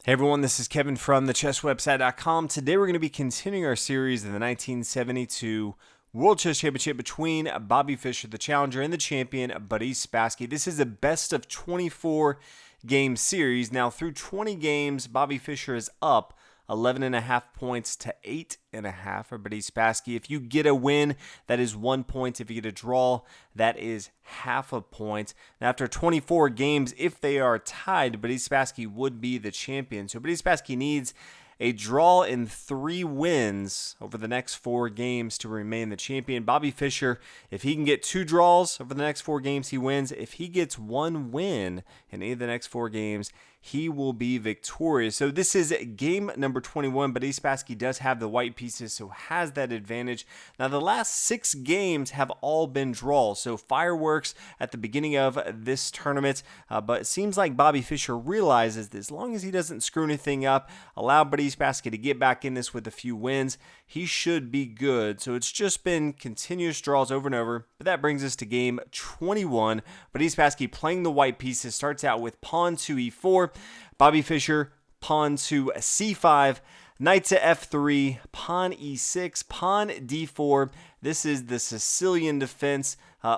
Hey everyone, this is Kevin from thechesswebsite.com. Today we're going to be continuing our series of the 1972 World Chess Championship between Bobby Fischer, the challenger, and the champion, Bobby Spassky. This is a best of 24 game series. Now, through 20 games, Bobby Fischer is up 11.5 points to 8.5 for Bobby Spassky. If you get a win, that is 1 point. If you get a draw, that is half a point. And after 24 games, if they are tied, Bobby Spassky would be the champion. So Bobby Spassky needs a draw in 3 wins over the next 4 games to remain the champion. Bobby Fischer, if he can get 2 draws over the next 4 games, he wins. If he gets 1 win in any of the next 4 games, he will be victorious. So this is game number 21, but Spassky does have the white pieces, so has that advantage. Now, the last 6 games have all been draws, so fireworks at the beginning of this tournament, but it seems like Bobby Fischer realizes that as long as he doesn't screw anything up, allow Bobby Spassky to get back in this with a few wins, he should be good. So it's just been continuous draws over and over, but that brings us to game 21. Bobby Spassky playing the white pieces starts out with pawn to e4, Bobby Fischer pawn to c5, knight to f3, pawn e6, pawn d4. This is the Sicilian defense.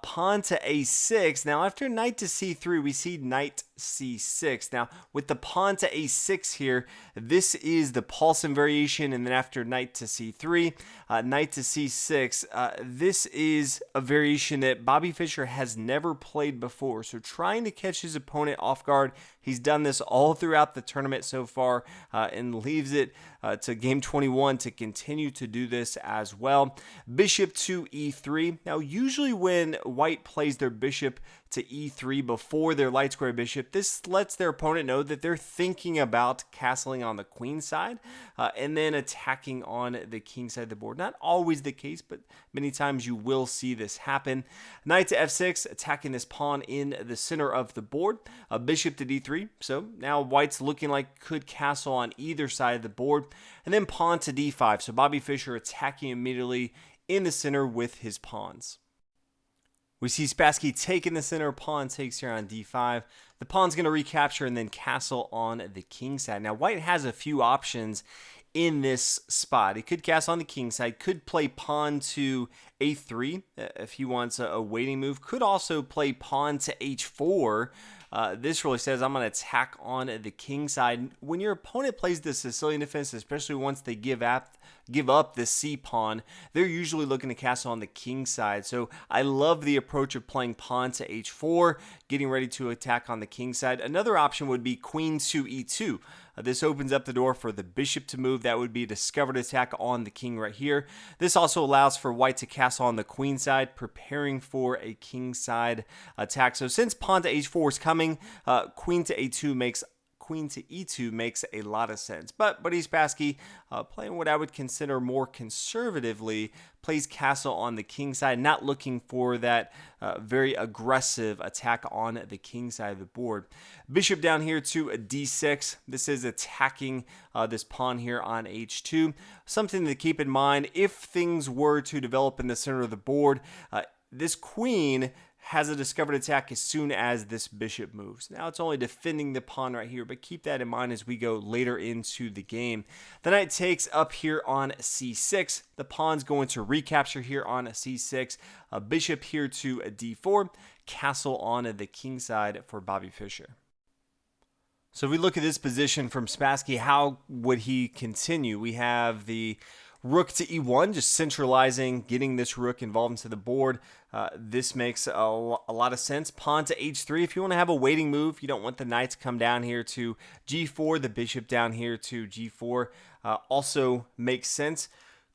Pawn to a6. Now, after knight to c3, we see knight c6. Now, with the pawn to a6 here, this is the Paulsen variation. And then after knight to c3, knight to c6, this is a variation that Bobby Fischer has never played before. So trying to catch his opponent off guard. He's done this all throughout the tournament so far and leaves it to game 21 to continue to do this as well. Bishop to e3. Now, usually when white plays their bishop to e3 before their light square bishop, this lets their opponent know that they're thinking about castling on the queen side and then attacking on the king side of the board. Not always the case, but many times you will see this happen. Knight to f6, attacking this pawn in the center of the board. Bishop to d3. So now white's looking like could castle on either side of the board. And then pawn to d5. So Bobby Fischer attacking immediately in the center with his pawns. We see Spassky taking the center, pawn takes here on d5. The pawn's going to recapture and then castle on the king side. Now, white has a few options in this spot. He could castle on the king side, could play pawn to a3 if he wants a waiting move, could also play pawn to h4. This really says I'm going to attack on the king side. When your opponent plays the Sicilian defense, especially once they give up the c pawn, they're usually looking to castle on the king side. So I love the approach of playing pawn to h4, getting ready to attack on the king side. Another option would be queen to e2. This opens up the door for the bishop to move. That would be a discovered attack on the king right here. This also allows for white to castle on the queen side, preparing for a king side attack. So since pawn to h4 is coming, queen to e2 makes a lot of sense. But Bobby Spassky, playing what I would consider more conservatively, plays castle on the king side, not looking for that very aggressive attack on the king side of the board. Bishop down here to a d6. This is attacking this pawn here on h2. Something to keep in mind, if things were to develop in the center of the board, this queen has a discovered attack as soon as this bishop moves. Now it's only defending the pawn right here, but keep that in mind as we go later into the game. The knight takes up here on c6. The pawn's going to recapture here on c6. A bishop here to a d4. Castle on the king side for Bobby Fischer. So if we look at this position from Spassky, how would he continue? We have the rook to e1, just centralizing, getting this rook involved into the board. This makes a lot of sense. Pawn to h3. If you want to have a waiting move, you don't want the knight to come down here to g4. The bishop down here to g4 also makes sense.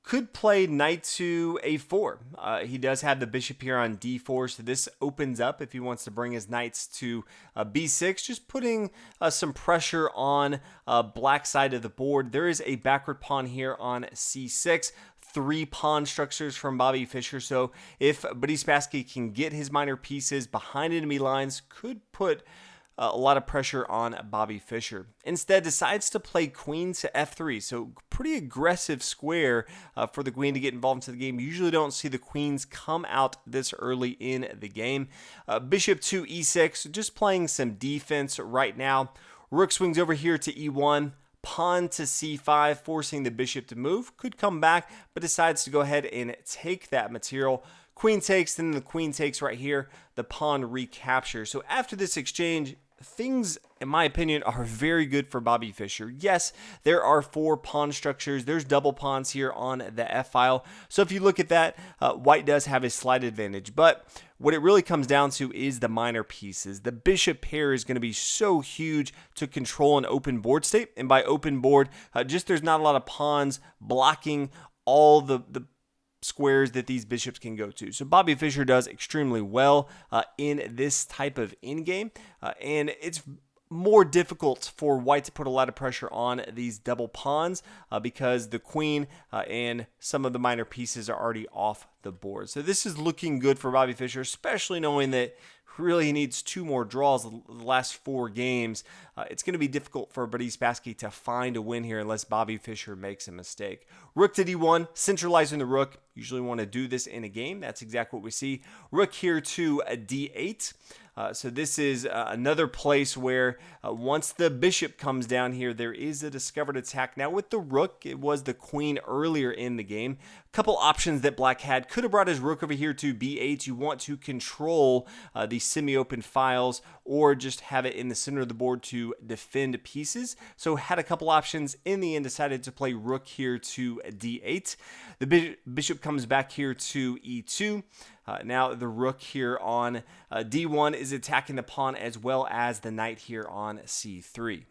Could play knight to a4. He does have the bishop here on d4, so this opens up if he wants to bring his knights to b6, just putting some pressure on black side of the board. There is a backward pawn here on c6. 3 pawn structures from Bobby Fischer, so if Bobby Spassky can get his minor pieces behind enemy lines, could put a lot of pressure on Bobby Fischer. Instead, decides to play queen to f3. So pretty aggressive square for the queen to get involved into the game. Usually don't see the queens come out this early in the game. Bishop to e6, just playing some defense right now. Rook swings over here to e1. Pawn to c5, forcing the bishop to move. Could come back, but decides to go ahead and take that material. Queen takes, then the queen takes right here. The pawn recaptures. So after this exchange, things, in my opinion, are very good for Bobby Fischer. Yes, there are 4 pawn structures. There's double pawns here on the f-file. So if you look at that, white does have a slight advantage. But what it really comes down to is the minor pieces. The bishop pair is going to be so huge to control an open board state. And by open board, just there's not a lot of pawns blocking all the squares that these bishops can go to. So Bobby Fischer does extremely well in this type of endgame, and it's more difficult for white to put a lot of pressure on these double pawns because the queen and some of the minor pieces are already off the board. So this is looking good for Bobby Fischer, especially knowing that really he needs 2 more draws the last 4 games. It's going to be difficult for Bobby Spassky to find a win here unless Bobby Fischer makes a mistake. Rook to d1, centralizing the rook. Usually want to do this in a game. That's exactly what we see. Rook here to d8. So this is another place where once the bishop comes down here, there is a discovered attack. Now with the rook, it was the queen earlier in the game. A couple options that black had. Could have brought his rook over here to b8. You want to control the semi-open files or just have it in the center of the board to defend pieces. So had a couple options. In the end, decided to play rook here to d8. The bishop comes back here to e2. Now the rook here on d1 is attacking the pawn as well as the knight here on c3.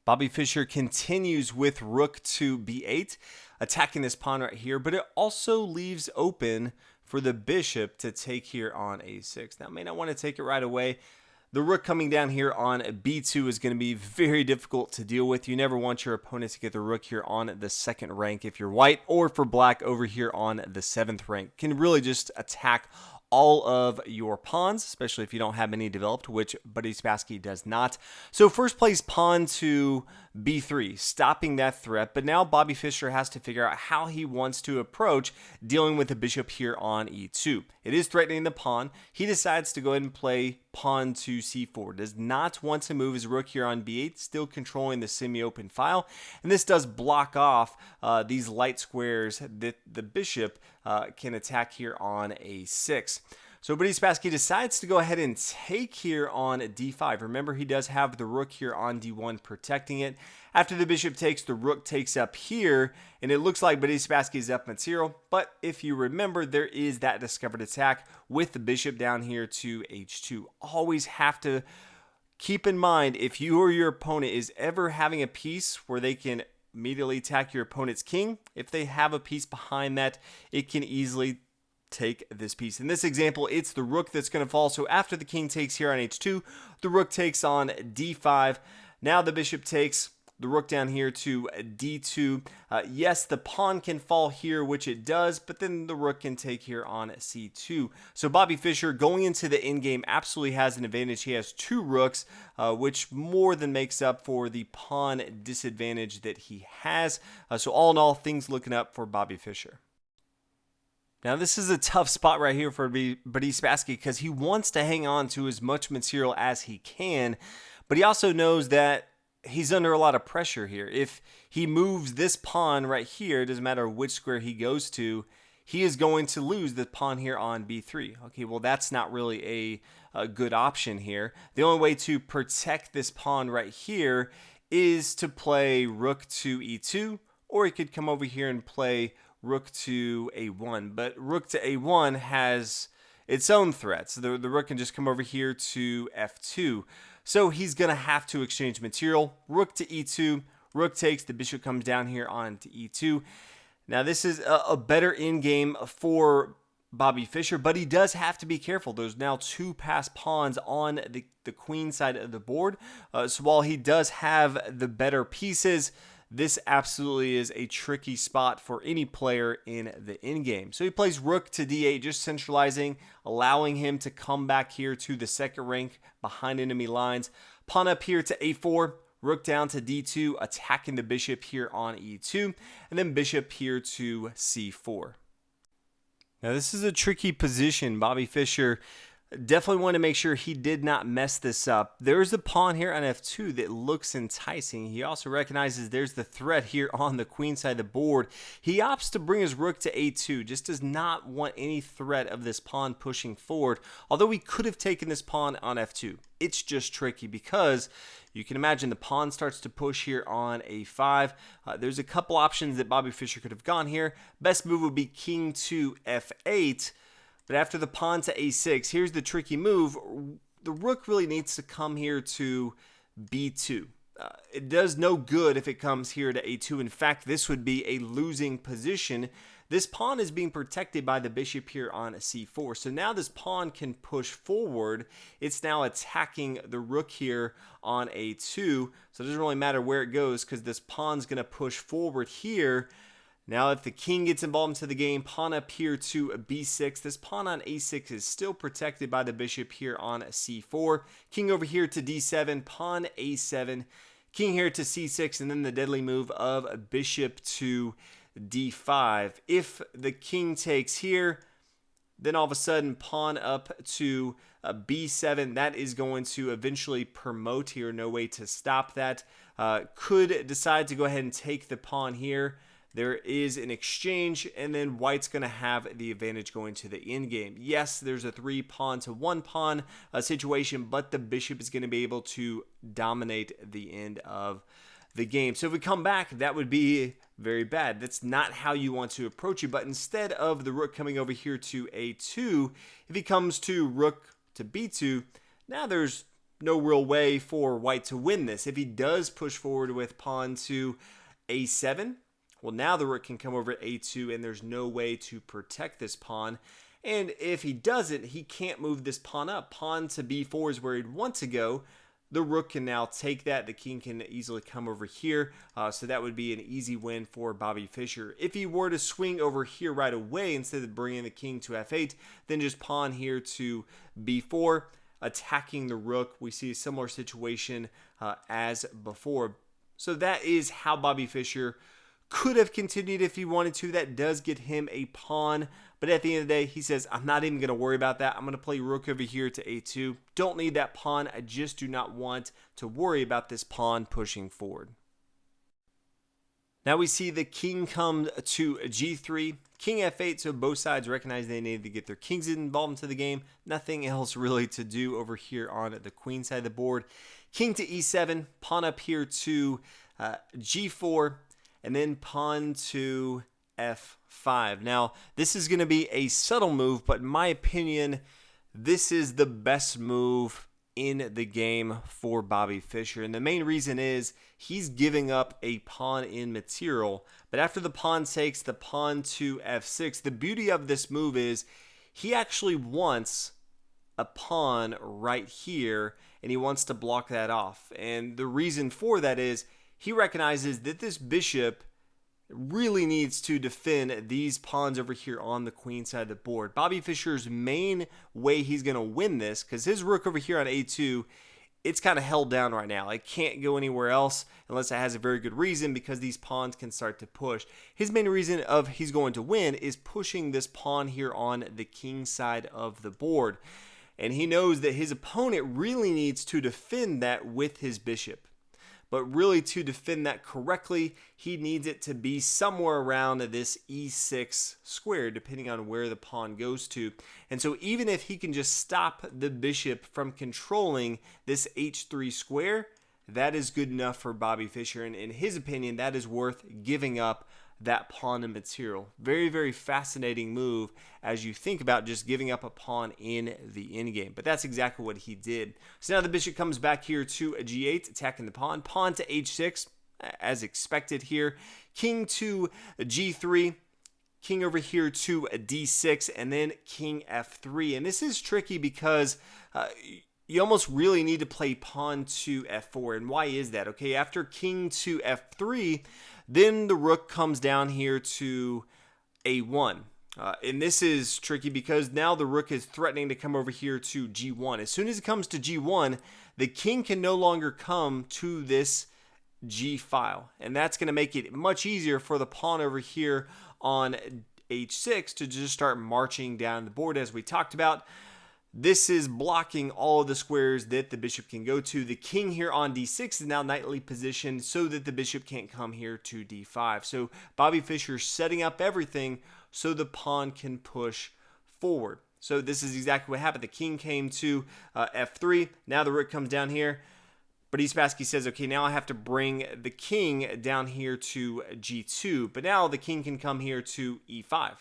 Bobby Fischer continues with rook to b8, attacking this pawn right here, but it also leaves open for the bishop to take here on a6. Now, may not want to take it right away. The rook coming down here on b2 is going to be very difficult to deal with. You never want your opponent to get the rook here on the 2nd rank if you're white, or for black over here on the 7th rank. Can really just attack all of your pawns, especially if you don't have any developed, which Bobby Spassky does not. So first plays pawn to b3, stopping that threat, but now Bobby Fischer has to figure out how he wants to approach dealing with the bishop here on e2. It is threatening the pawn. He decides to go ahead and play pawn to c4. Does not want to move his rook here on b8, still controlling the semi-open file, and this does block off these light squares that the bishop can attack here on a6. So Bobby Spassky decides to go ahead and take here on d5. Remember, he does have the rook here on d1 protecting it. After the bishop takes, the rook takes up here, and it looks like Bobby Spassky is up material. But if you remember, there is that discovered attack with the bishop down here to h2. Always have to keep in mind, if you or your opponent is ever having a piece where they can immediately attack your opponent's king, if they have a piece behind that, it can easily take this piece. In this example, it's the rook that's going to fall. So after the king takes here on h2, the rook takes on d5. Now the bishop takes, the rook down here to d2. Yes, the pawn can fall here, which it does, but then the rook can take here on c2. So Bobby Fischer going into the endgame absolutely has an advantage. He has 2 rooks, which more than makes up for the pawn disadvantage that he has. So all in all, things looking up for Bobby Fischer. Now, this is a tough spot right here for Bobby Spassky because he wants to hang on to as much material as he can, but he also knows that he's under a lot of pressure here. If he moves this pawn right here, it doesn't matter which square he goes to, he is going to lose the pawn here on b3. Okay, well, that's not really a good option here. The only way to protect this pawn right here is to play rook to e2, or he could come over here and play rook to a1, but rook to a1 has its own threats. The rook can just come over here to f2. So he's going to have to exchange material. Rook to e2, rook takes, the bishop comes down here on to e2. Now this is a better endgame for Bobby Fischer, but he does have to be careful. There's now 2 passed pawns on the queen side of the board. So while he does have the better pieces, this absolutely is a tricky spot for any player in the endgame. So he plays rook to d8, just centralizing, allowing him to come back here to the 2nd rank behind enemy lines. Pawn up here to a4, rook down to d2, attacking the bishop here on e2, and then bishop here to c4. Now this is a tricky position. Bobby Fischer Definitely want to make sure he did not mess this up. There's a pawn here on f2 that looks enticing. He also recognizes there's the threat here on the queen side of the board. He opts to bring his rook to a2, just does not want any threat of this pawn pushing forward, although he could have taken this pawn on f2. It's just tricky because you can imagine the pawn starts to push here on a5. There's a couple options that Bobby Fischer could have gone here. Best move would be king to f8. But after the pawn to a6, here's the tricky move. The rook really needs to come here to b2. It does no good if it comes here to a2. In fact, this would be a losing position. This pawn is being protected by the bishop here on c4. So now this pawn can push forward. It's now attacking the rook here on a2. So it doesn't really matter where it goes because this pawn's going to push forward here. Now if the king gets involved into the game, pawn up here to b6. This pawn on a6 is still protected by the bishop here on c4. King over here to d7, pawn a7. King here to c6, and then the deadly move of bishop to d5. If the king takes here, then all of a sudden pawn up to b7. That is going to eventually promote here. No way to stop that. Could decide to go ahead and take the pawn here. There is an exchange, and then white's going to have the advantage going to the endgame. Yes, there's a 3 pawn to 1 pawn situation, but the bishop is going to be able to dominate the end of the game. So if we come back, that would be very bad. That's not how you want to approach it, but instead of the rook coming over here to a2, if he comes to rook to b2, now there's no real way for white to win this. If he does push forward with pawn to a7, well, now the rook can come over to a2, and there's no way to protect this pawn. And if he doesn't, he can't move this pawn up. Pawn to b4 is where he'd want to go. The rook can now take that. The king can easily come over here. So that would be an easy win for Bobby Fischer. If he were to swing over here right away, instead of bringing the king to f8, then just pawn here to b4, attacking the rook. We see a similar situation as before. So that is how Bobby Fischer could have continued if he wanted to. That does get him a pawn, but at the end of the day, he says, I'm not even going to worry about that. I'm going to play rook over here to a2. Don't need that pawn. I just do not want to worry about this pawn pushing forward. Now we see the king come to g3, king f8, so both sides recognize they need to get their kings involved into the game. Nothing else really to do over here on the queen side of the board. King to e7, pawn up here to g4, and then pawn to f5. Now, this is going to be a subtle move, but in my opinion, this is the best move in the game for Bobby Fischer. And the main reason is he's giving up a pawn in material. But after the pawn takes the pawn to f6, the beauty of this move is he actually wants a pawn right here, and he wants to block that off. And the reason for that is he recognizes that this bishop really needs to defend these pawns over here on the queen side of the board. Bobby Fischer's main way he's going to win this, because his rook over here on a2, it's kind of held down right now. It can't go anywhere else unless it has a very good reason, because these pawns can start to push. His main reason of he's going to win is pushing this pawn here on the king side of the board. And he knows that his opponent really needs to defend that with his bishop. But really, to defend that correctly, he needs it to be somewhere around this e6 square, depending on where the pawn goes to. And so even if he can just stop the bishop from controlling this h3 square, that is good enough for Bobby Fischer. And in his opinion, that is worth giving up that pawn and material. Very, very fascinating move as you think about just giving up a pawn in the endgame. But that's exactly what he did. So now the bishop comes back here to a g8, attacking the pawn. Pawn to h6, as expected here. King to g3. King over here to a d6, and then king f3. And this is tricky because you almost really need to play pawn to f4. And why is that? Okay, after king to f3, then the rook comes down here to a1. And this is tricky because now the rook is threatening to come over here to g1. As soon as it comes to g1, the king can no longer come to this g file. And that's going to make it much easier for the pawn over here on h6 to just start marching down the board as we talked about. This is blocking all of the squares that the bishop can go to. The king here on d6 is now knightly positioned so that the bishop can't come here to d5. So Bobby Fischer setting up everything so the pawn can push forward. So this is exactly what happened. The king came to f3. Now the rook comes down here. But Spassky says, okay, now I have to bring the king down here to g2. But now the king can come here to e5.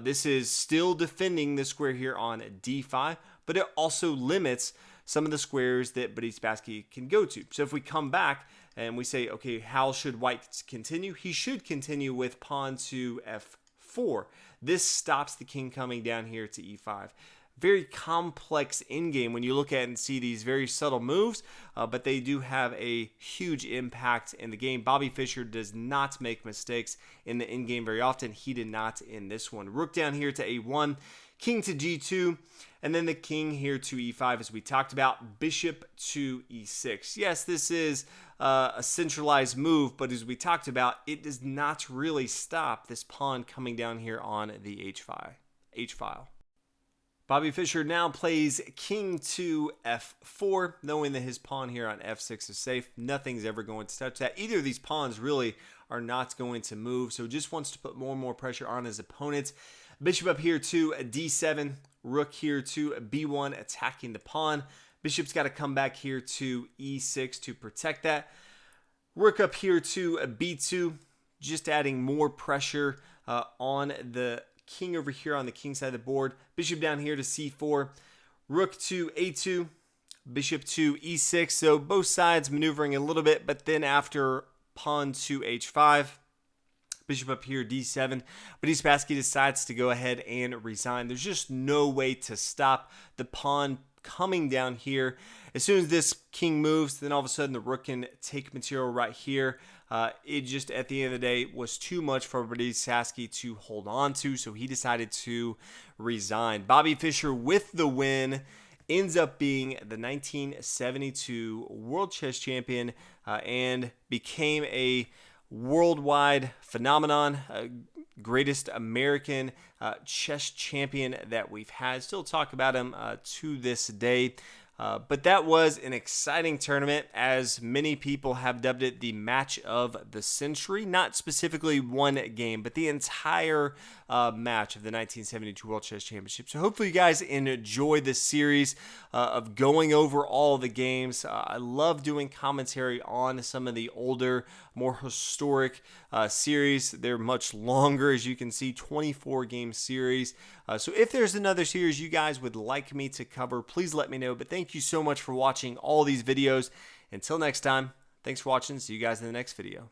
This is still defending the square here on d5, but it also limits some of the squares that Spassky can go to. So if we come back and we say, okay, how should white continue? He should continue with pawn to f4. This stops the king coming down here to e5. Very complex endgame when you look at and see these very subtle moves, but they do have a huge impact in the game. Bobby Fischer does not make mistakes in the endgame very often. He did not in this one. Rook down here to a1, king to g2, and then the king here to e5 as we talked about, bishop to e6. Yes, this is a centralized move, but as we talked about, it does not really stop this pawn coming down here on the h-file. Bobby Fischer now plays king to f4, knowing that his pawn here on f6 is safe. Nothing's ever going to touch that. Either of these pawns really are not going to move, so just wants to put more and more pressure on his opponents. Bishop up here to d7, rook here to b1, attacking the pawn. Bishop's got to come back here to e6 to protect that. Rook up here to b2, just adding more pressure on the king over here on the king side of the board. Bishop down here to c4, rook to a2, bishop to e6. So both sides maneuvering a little bit, but then after pawn to h5, bishop up here d7. But Spassky decides to go ahead and resign. There's just no way to stop the pawn coming down here. As soon as this king moves, then all of a sudden the rook can take material right here. It just, at the end of the day, was too much for Spassky to hold on to, so he decided to resign. Bobby Fischer with the win ends up being the 1972 World Chess Champion and became a worldwide phenomenon, greatest American chess champion that we've had. Still talk about him to this day. But that was an exciting tournament, as many people have dubbed it the match of the century. Not specifically one game, but the entire match of the 1972 World Chess Championship. So hopefully you guys enjoy this series of going over all the games. I love doing commentary on some of the older, more historic series. They're much longer, as you can see, 24-game series. So if there's another series you guys would like me to cover, please let me know. But thank you so much for watching all these videos. Until next time, thanks for watching. See you guys in the next video.